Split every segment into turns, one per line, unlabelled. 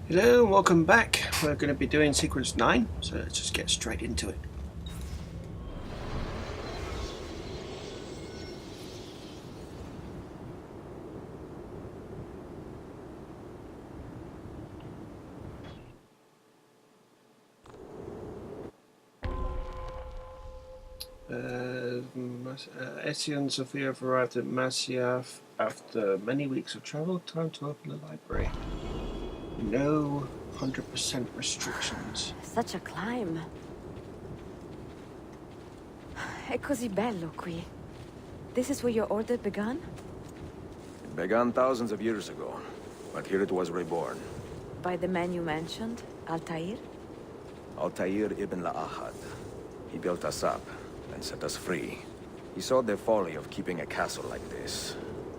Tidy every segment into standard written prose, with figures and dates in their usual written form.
Hello and welcome back. We're going to be doing sequence 9, so let's just get straight into it. Ezio and Sophia have arrived at Masyaf after many weeks of travel. Time to open the library. No 100% restrictions.
Such a climb. È così bello qui. This is where your order began?
It began thousands of years ago, but here it was reborn.
By the man you mentioned, Altaïr?
Altaïr Ibn-la'ahad. He built us up and set us free. He saw the folly of keeping a castle like this.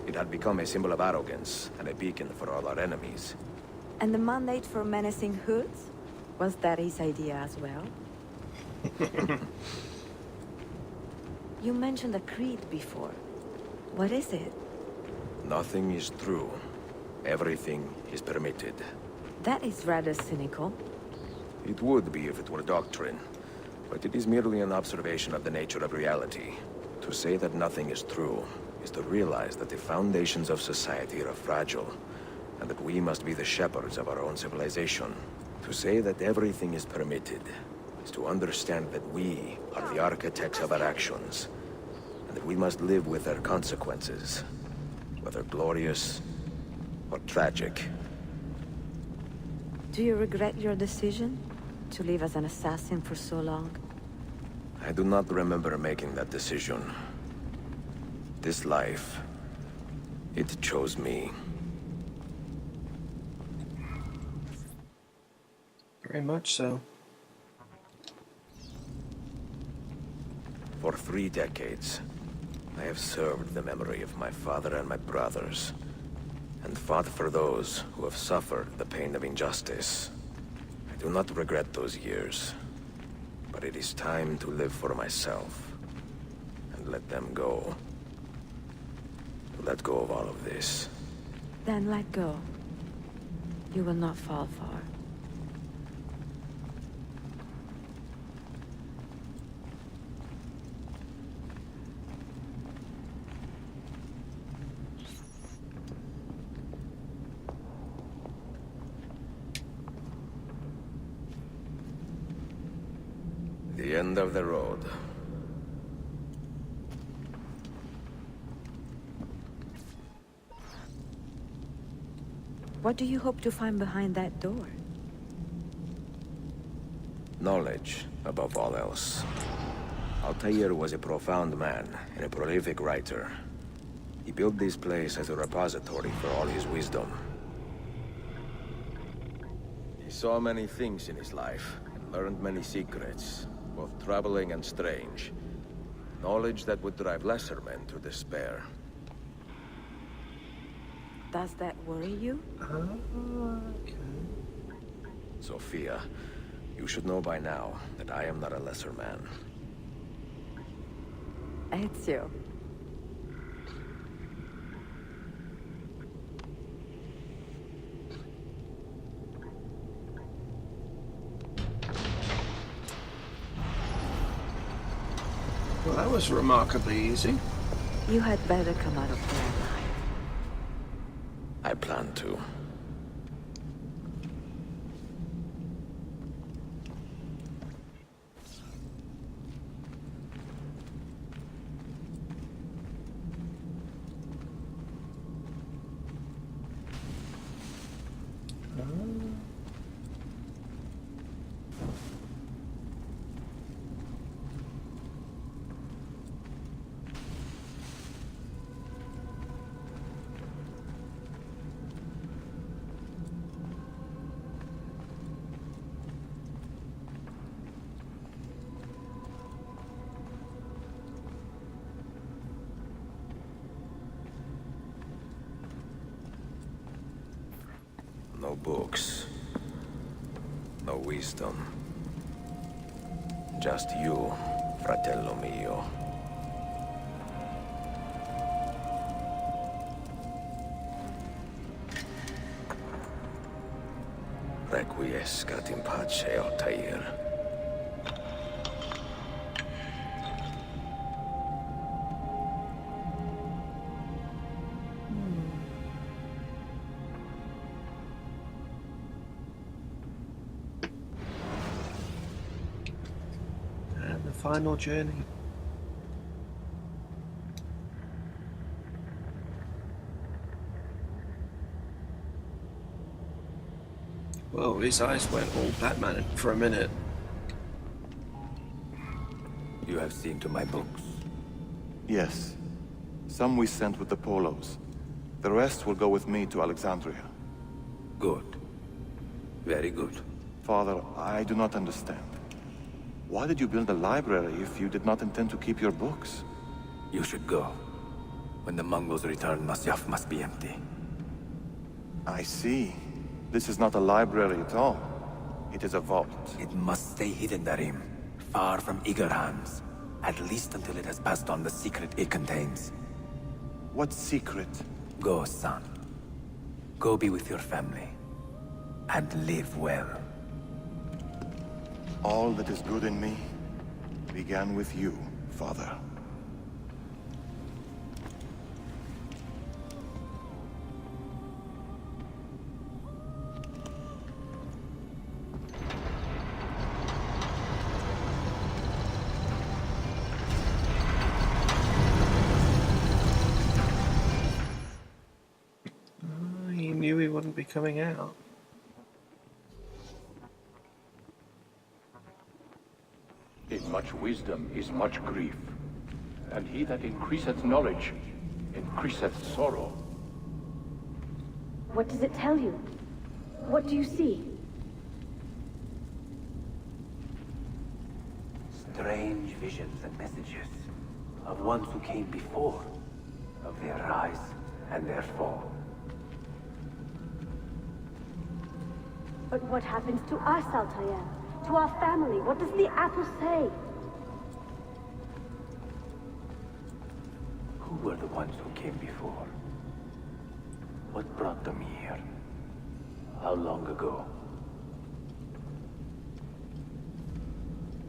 It had become a symbol of arrogance and a beacon for all our enemies.
And the mandate for menacing hoods? Was that his idea as well? You mentioned a creed before. What is it?
Nothing is true. Everything is permitted.
That is rather cynical.
It would be if it were doctrine, but it is merely an observation of the nature of reality. To say that nothing is true is to realize that the foundations of society are fragile, and that we must be the shepherds of our own civilization. To say that everything is permitted is to understand that we are the architects of our actions, and that we must live with their consequences, whether glorious or tragic.
Do you regret your decision to live as an assassin for so long?
I do not remember making that decision. This life, it chose me.
Very much so.
For 3 decades, I have served the memory of my father and my brothers, and fought for those who have suffered the pain of injustice. I do not regret those years, but it is time to live for myself, and let them go. To let go of all of this.
Then let go. You will not fall far.
The end of the road.
What do you hope to find behind that door?
Knowledge, above all else. Altair was a profound man and a prolific writer. He built this place as a repository for all his wisdom. He saw many things in his life, and learned many secrets, both troubling and strange. Knowledge that would drive lesser men to despair.
Does that worry you?
Okay.
Sophia, you should know by now that I am not a lesser man.
Ezio.
Well, that was remarkably easy.
You had better come out of there alive.
I plan to. No books. No wisdom. Just you, fratello mio. Quiescat in pace, Altaïr.
And the final journey. Whoa, his eyes went all Batman for a minute.
You have seen to my books.
Yes. Some we sent with the Polos. The rest will go with me to Alexandria.
Good. Very good.
Father, I do not understand. Why did you build a library if you did not intend to keep your books?
You should go. When the Mongols return, Masyaf must be empty.
I see. This is not a library at all. It is a vault.
It must stay hidden, Darim. Far from eager hands. At least until it has passed on the secret it contains.
What secret?
Go, son. Go be with your family. And live well.
All that is good in me began with you, Father.
He knew he wouldn't be coming out.
In much wisdom is much grief, and he that increaseth knowledge increaseth sorrow.
What does it tell you? What do you see?
Strange visions and messages of ones who came before, of their rise and their fall.
But what happens to us, Altaïr? To our family? What does the apple say?
Who were the ones who came before? What brought them here? How long ago?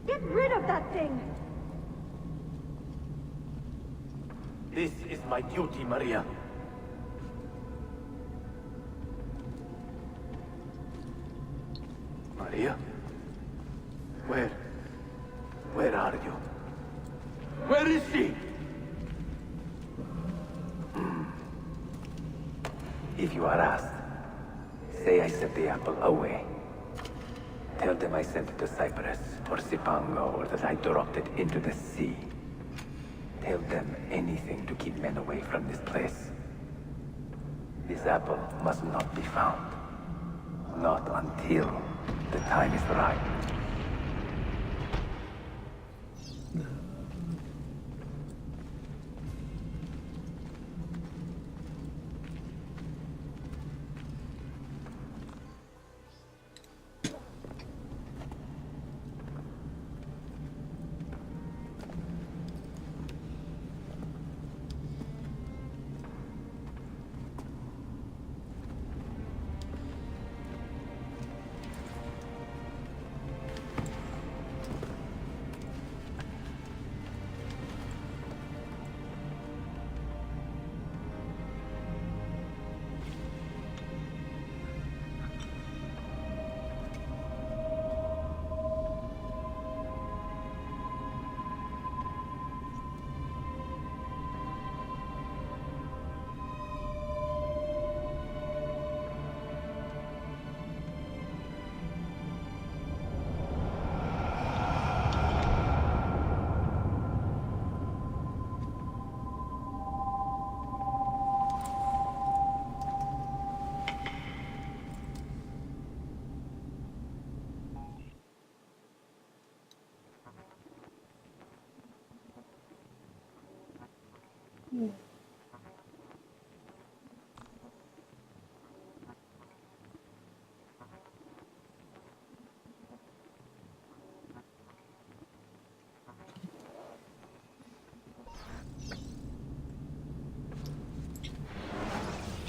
Get rid of that thing!
This is my duty, Maria. Maria? Where are you? Where is she? If you are asked, say I sent the apple away. Tell them I sent it to Cyprus, or Cipango, or that I dropped it into the sea. Tell them anything to keep men away from this place. This apple must not be found. Not until the time is right.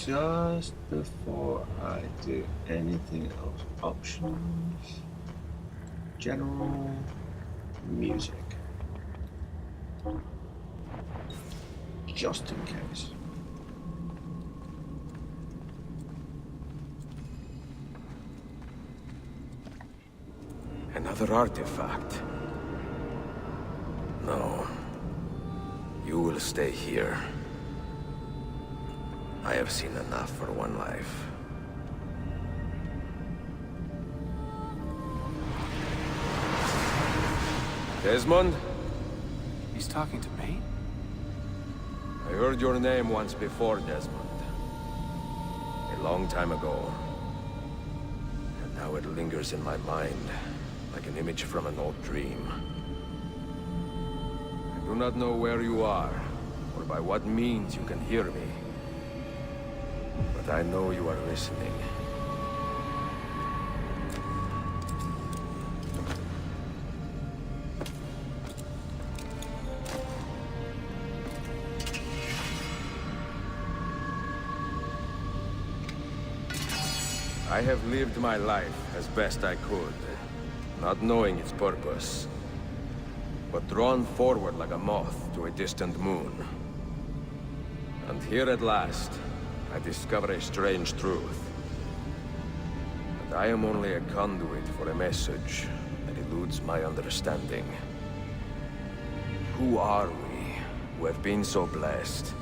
just before I do anything else. Options. General. Music. Just in case.
Another artifact. No. You will stay here. I have seen enough for one life. Desmond?
He's talking to me?
I heard your name once before, Desmond. A long time ago. And now it lingers in my mind, like an image from an old dream. I do not know where you are, or by what means you can hear me. But I know you are listening. I have lived my life as best I could, not knowing its purpose, but drawn forward like a moth to a distant moon. And here at last, I discover a strange truth. That I am only a conduit for a message that eludes my understanding. Who are we, who have been so blessed,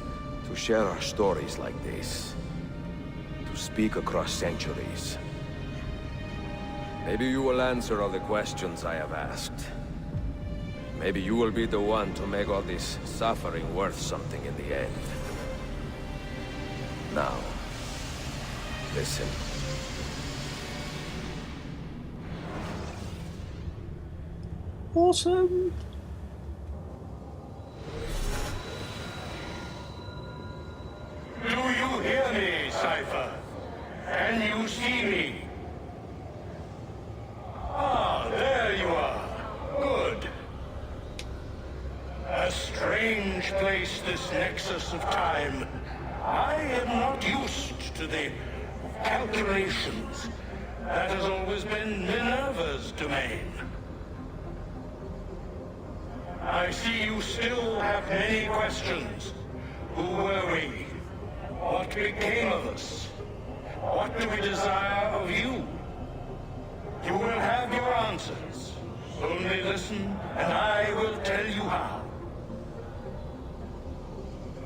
to share our stories like this? To speak across centuries. Maybe you will answer all the questions I have asked. Maybe you will be the one to make all this suffering worth something in the end. Now, listen.
Awesome.
Do you hear me, Cypher? Can you see me? Ah, there you are. Good. A strange place, this nexus of time. I am not used to the calculations. That has always been Minerva's domain. I see you still have many questions. Who were we? What became of us? What do we desire of you? You will have your answers. Only listen, and I will tell you how.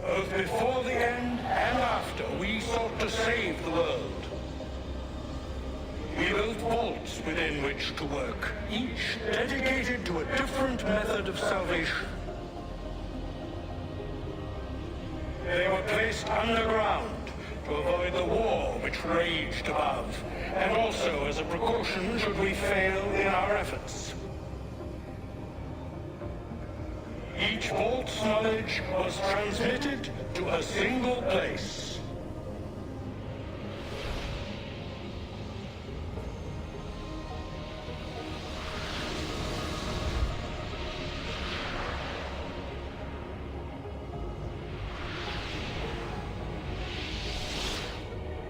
Both before the end and after, we sought to save the world. We built vaults within which to work, each dedicated to a different method of salvation. They were placed underground to avoid the war which raged above, and also as a precaution should we fail in our efforts. Each vault's knowledge was transmitted to a single place.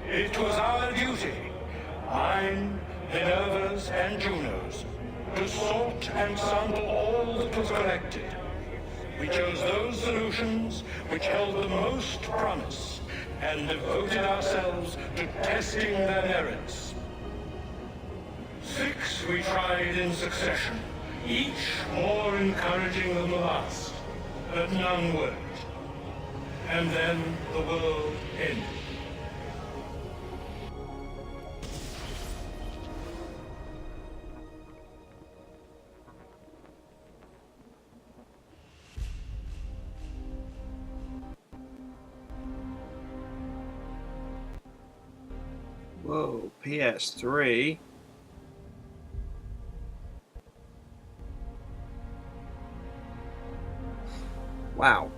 It was our duty, mine, Minerva's, and Juno's, to sort and sample all that was collected. We chose those solutions which held the most promise, and devoted ourselves to testing their merits. 6 we tried in succession, each more encouraging than the last, but none worked. And then the world ended.
Whoa, PS3. Wow.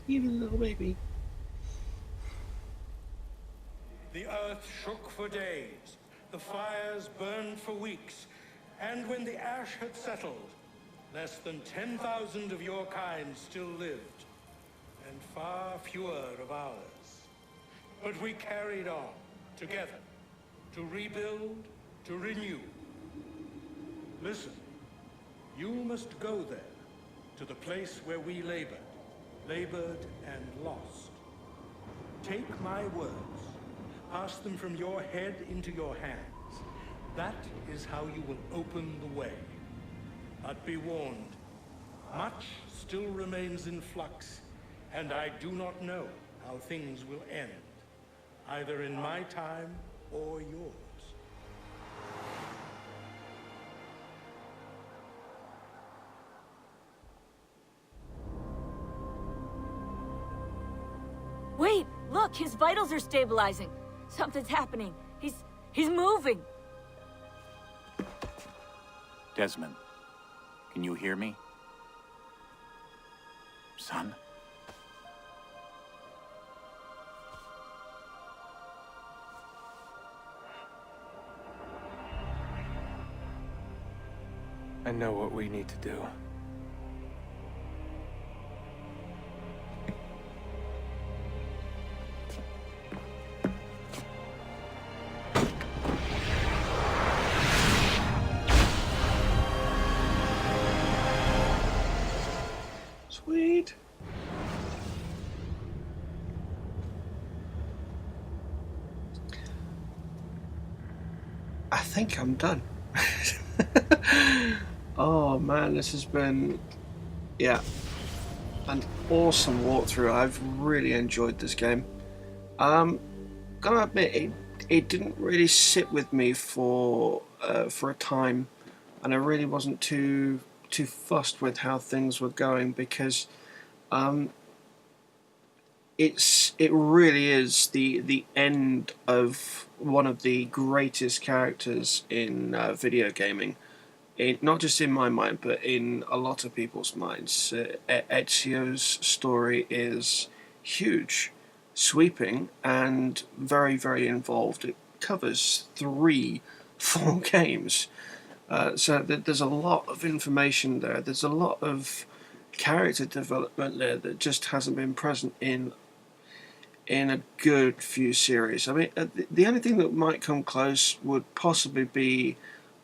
Even a little baby.
The earth shook for days, the fires burned for weeks, and when the ash had settled, less than 10,000 of your kind still lived, and far fewer of ours. But we carried on, together, to rebuild, to renew. Listen, you must go there, to the place where we labored and lost. Take my words. Pass them from your head into your hands. That is how you will open the way. But be warned, much still remains in flux, and I do not know how things will end, either in my time or yours.
Wait, look, his vitals are stabilizing. Something's happening. He's moving.
Desmond, can you hear me? Son?
I know what we need to do.
Sweet. I think I'm done. Oh man, this has been, yeah, an awesome walkthrough. I've really enjoyed this game. Gotta admit, it didn't really sit with me for a time, and I really wasn't too fussed with how things were going, because it really is the end of one of the greatest characters in video gaming. Not just in my mind, but in a lot of people's minds. Ezio's story is huge, sweeping, and very, very involved. It covers 4 games. So there's a lot of information there. There's a lot of character development there that just hasn't been present in a good few series. I mean, the only thing that might come close would possibly be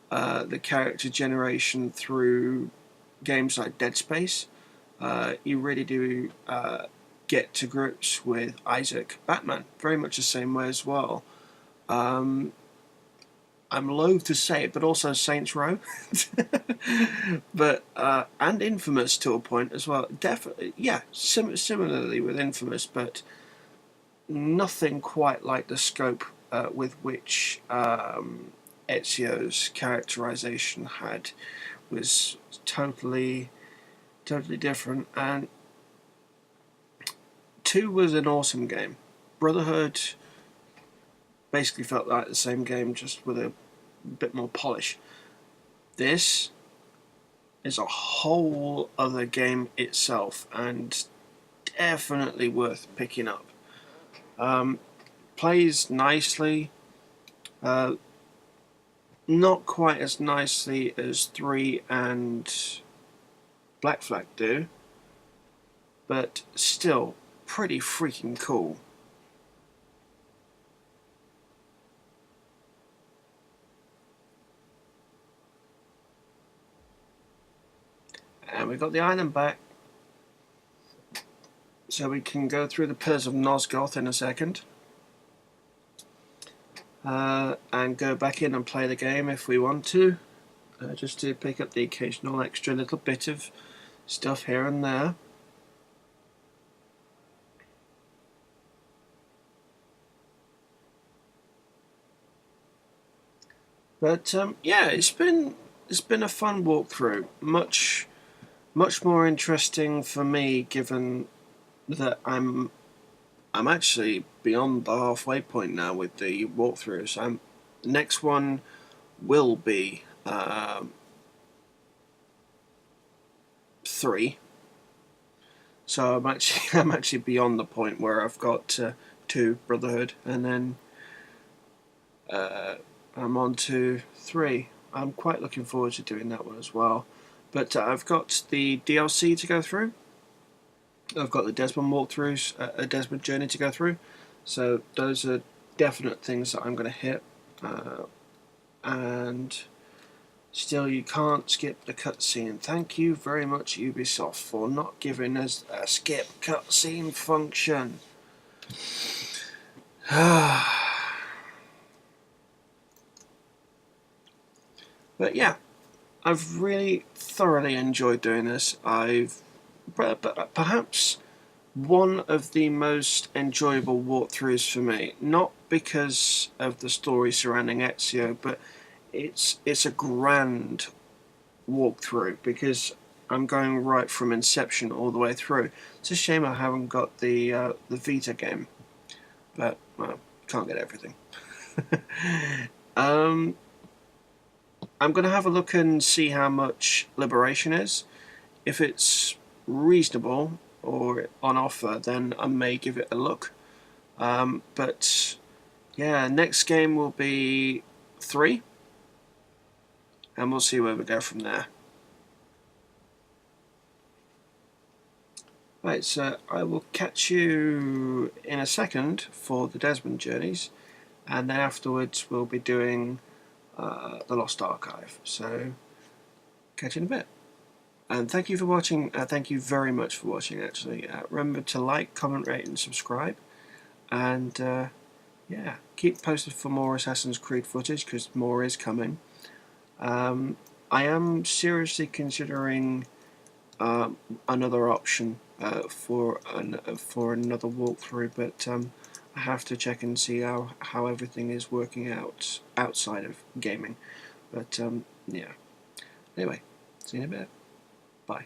the character generation through games like Dead Space. You really do get to grips with Isaac. Batman, very much the same way as well. I'm loath to say it, but also Saints Row. But and Infamous to a point as well. Definitely, yeah, similarly with Infamous, but nothing quite like the scope with which Ezio's characterization was totally different. And 2 was an awesome game. Brotherhood basically felt like the same game, just with a bit more polish. This is a whole other game itself, and definitely worth picking up. Plays nicely. Not quite as nicely as 3 and Black Flag do, but still pretty freaking cool. And we got the island back, so we can go through the Pillars of Nosgoth in a second. And go back in and play the game if we want to, just to pick up the occasional extra little bit of stuff here and there. But yeah, it's been a fun walkthrough. Much more interesting for me, given that I'm actually beyond the halfway point now with the walkthroughs. Next one will be 3. So I'm actually beyond the point where I've got 2 Brotherhood, and then I'm on to 3. I'm quite looking forward to doing that one as well. But I've got the DLC to go through. I've got the Desmond walkthroughs, a Desmond journey to go through. So those are definite things that I'm going to hit. And still, you can't skip the cutscene. Thank you very much, Ubisoft, for not giving us a skip cutscene function. But yeah, I've really thoroughly enjoyed doing this. But perhaps one of the most enjoyable walkthroughs for me, not because of the story surrounding Ezio, but it's a grand walkthrough because I'm going right from inception all the way through. It's a shame I haven't got the Vita game, but well, can't get everything. I'm going to have a look and see how much Liberation is. If it's reasonable or on offer, then I may give it a look. But yeah, next game will be 3, and we'll see where we go from there. Right, so I will catch you in a second for the Desmond journeys, and then afterwards we'll be doing the Lost Archive. So catch you in a bit. And thank you for watching. Thank you very much for watching, actually. Remember to like, comment, rate and subscribe. And yeah, keep posted for more Assassin's Creed footage, because more is coming. I am seriously considering another option for another walkthrough, but I have to check and see how everything is working out outside of gaming. But yeah. Anyway, see you in a bit. Bye.